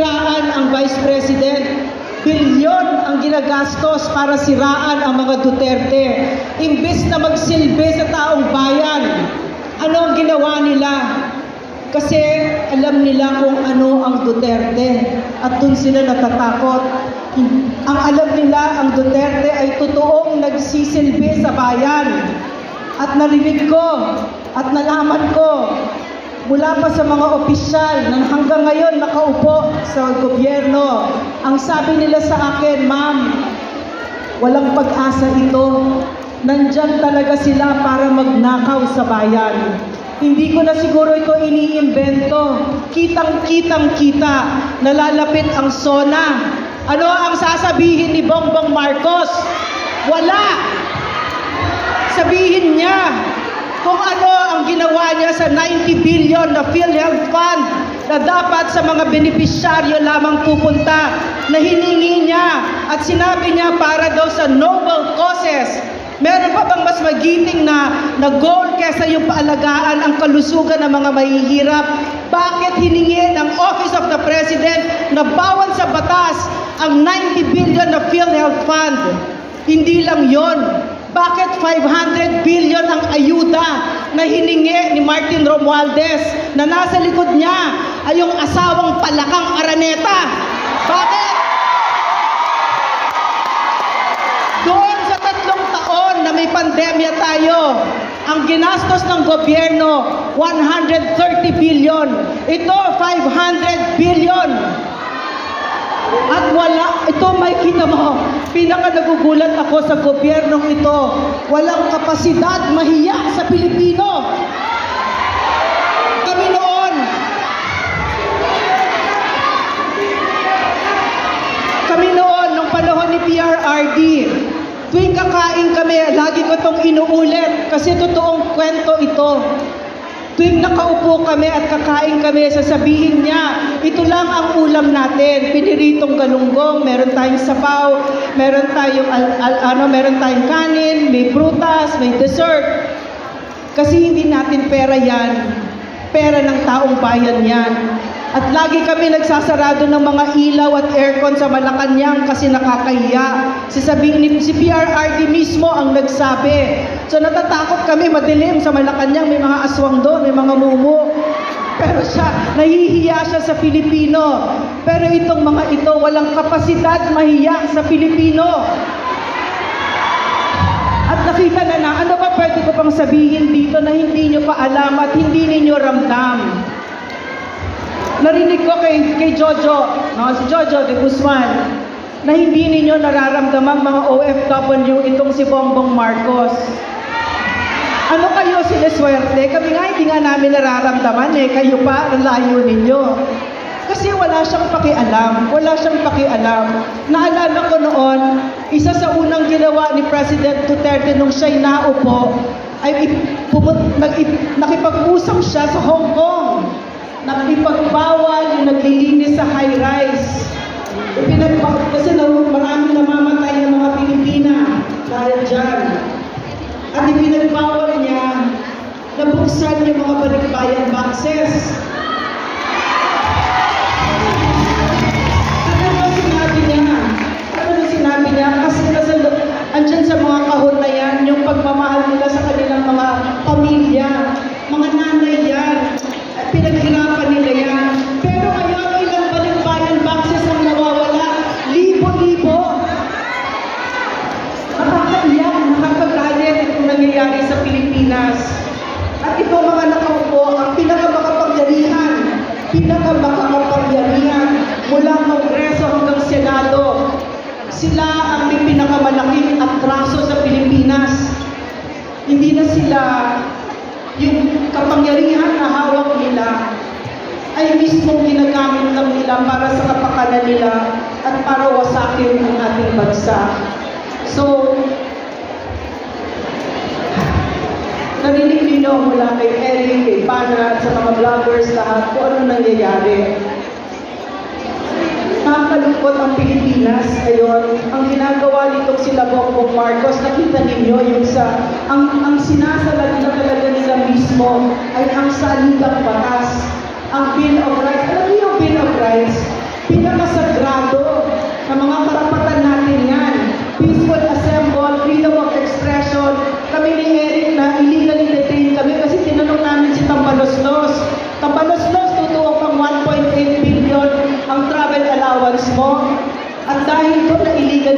Siraan ang Vice President. Bilyon ang ginagastos para siraan ang mga Duterte. Imbes na magsilbi sa taong bayan, ano ang ginawa nila? Kasi alam nila kung ano ang Duterte at dun sila natatakot. Ang alam nila, ang Duterte ay totoong nagsisilbi sa bayan. At narinig ko at nalaman ko mula pa sa mga opisyal na hanggang ngayon nakaupo sa gobyerno, ang sabi nila sa akin, "Ma'am, walang pag-asa ito. Nandyan talaga sila para magnakaw sa bayan." Hindi ko na siguro ito iniimbento. Kitang-kita, nalalapit ang SONA. Ano ang sasabihin ni Bongbong Marcos? Wala! Sabihin niya kung ano ang ginawa niya sa 90 billion na PhilHealth Fund na dapat sa mga benepisyaryo lamang pupunta, na hiningi niya at sinabi niya para daw sa noble causes. Meron pa bang mas magiting na goal kesa yung paalagaan ang kalusugan ng mga mahihirap? Bakit hiningi ng Office of the President na bawal sa batas ang 90 billion na PhilHealth Fund? Hindi lang yon. Bakit 500 billion ang ayuda na hiningi ni Martin Romualdez na nasa likod niya ay yung asawang Palakang Araneta? Bakit? Doon sa 3 taon na may pandemya tayo, ang ginastos ng gobyerno, 130 billion. Ito, 500 billion. At wala, ito makikita mo, pinaka nagugulat ako sa gobyernong ito. Walang kapasidad mahiya sa Pilipino. Kami noon, nung panahon ni PRRD, tuwing kakain kami, lagi ko itong inuulit kasi totoong kwento ito. Tuwing nakaupo kami at kakain kami, sasabihin niya, ito lang ang ulam natin. Piniritong galunggong, meron tayong sabaw, meron tayong kanin, may prutas, may dessert. Kasi hindi natin pera yan. Pera ng taong bayan yan. At lagi kami nagsasarado ng mga ilaw at aircon sa Malacanang kasi nakakahiya. Si PRRD mismo ang nagsabi. So natatakot kami, madilim sa Malacanang, may mga aswang doon, may mga mumu. Pero nahihiya siya sa Pilipino. Pero itong mga ito, walang kapasidad mahiya sa Pilipino. At nakita na, ano ba pwede ko pang sabihin dito na hindi nyo pa alam at hindi ninyo ramdam? Narinig ko kay Jojo, si Jojo de Guzman, na hindi ninyo nararamdaman mga OFW itong si Bongbong Marcos. Ano kayo sineswerte? Kami nga hindi nga namin nararamdaman kayo pa ang layo ninyo. Kasi wala siyang pakialam. Naalala ko noon, isa sa unang ginawa ni President Duterte nung siya'y naupo, ay nakipag-usap siya sa Hong Kong. Nakipagbawal yung naglilinis sa high-rise. Kasi marami namamatay ng mga Pilipina dahil dyan. At ipinagbawal niya na buksan yung mga balikbayan boxes. Ano sinabi niya? Kasi andyan sa mga kahon na yan, yung pagmamahal nila sa kanilang mga pamilya, mga nanay yan. Pinaghirapan nila yan. Pero ngayon, ilang balikbayan boxes ang nawawala? Libo-libo. Nakakaiyak, nakakagalit itong nangyayari sa Pilipinas. At ito mga nakaupo, ang pinakamakapangyarihan mula Kongreso hanggang Senado. Sila ang may pinakamalaking atraso sa Pilipinas. Hindi na sila yung kapangyarihan na hawak nila ay mismo ginagamit lang nila para sa kapakanan nila at para wasakin ang ating bansa. So, narinig ninyo mula kay Eric, kay Pana, at sa mga vloggers lahat kung ano nangyayari. Nakakalungkot ang Pilipinas ngayon. Ang ginagawa nitong sila Bongbong Marcos, nakita ninyo yung ang sinasalag na talaga nila mismo ay ang saligang batas, ang Bill of Rights. Alam niyo yung Bill of Rights?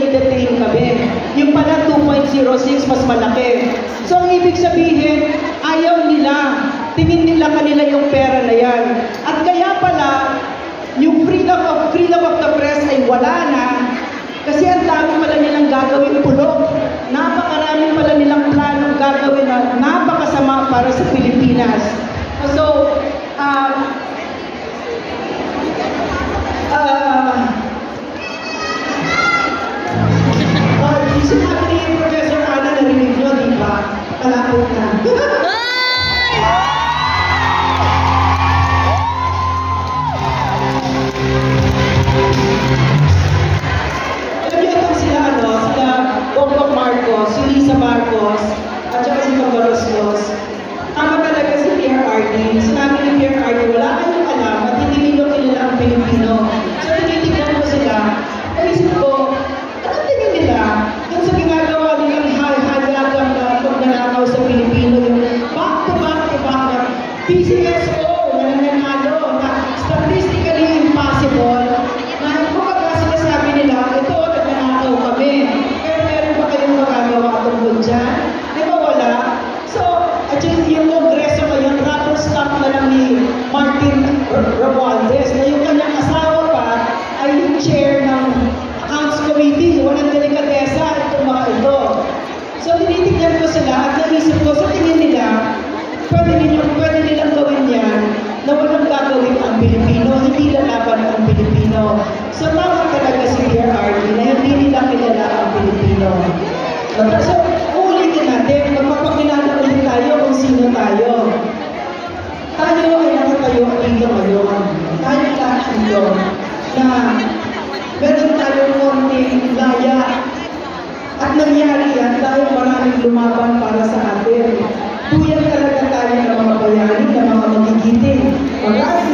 i-detain kami. Yung pala 2.06 mas malaki. So ang ibig sabihin, ayaw nila. Tingin nila kanila yung pera na yan. At kaya pala, yung freedom of the press ay wala na kasi ang dami pala nilang gagawin pulok. Napakarami pala nilang planong gagawin na napakasama para sa Pilipinas. So, sinabi ni Professor Ana, narinig nyo, di ba? Kalapot na. Bongbong Marcos, si Lisa Marcos, at saka si Pangoroslos. Tama talaga si Pierre Arden. Sinabi ni Pierre Arden, wala kayong alam at hindi nyo kilala ang Pilipino. So, tinitignan ko sila. Naisip ko, anong tingin nila? Kung sa ginagawa nilang halagang pagnanakaw sa Pilipino, yung back to back, PCSO, nananalo, na statistically impossible, na kumbaga sinasabi nila, ito, nagnanakaw kami. Magagawa tungkol dyan. Di ba wala? So, at yung kongreso ngayon, rubber stamp na lang ni Martin Romualdez na yung kanyang asawa pa ay yung chair ng Accounts Committee. Walang delikatesa itong mga ito. So, tinitignan ko sila at naisip ko sa tingin nila, pwede nilang gawin yan na walang gagawin ang Pilipino, hindi lalaban ang Pilipino. So, tama talaga si Pierre Arden na hindi nila kilala ang Pilipino. So, uulitin natin, magpapakilala ulit tayo kung sino tayo. Tayo ay nakatayo dito ngayon. Tayo lahat dito na meron tayong konting laya. At nangyari yan dahil maraming lumaban para sa atin. Tuyan talaga tayo ng mga bayani, ng mga magigiting. Maraming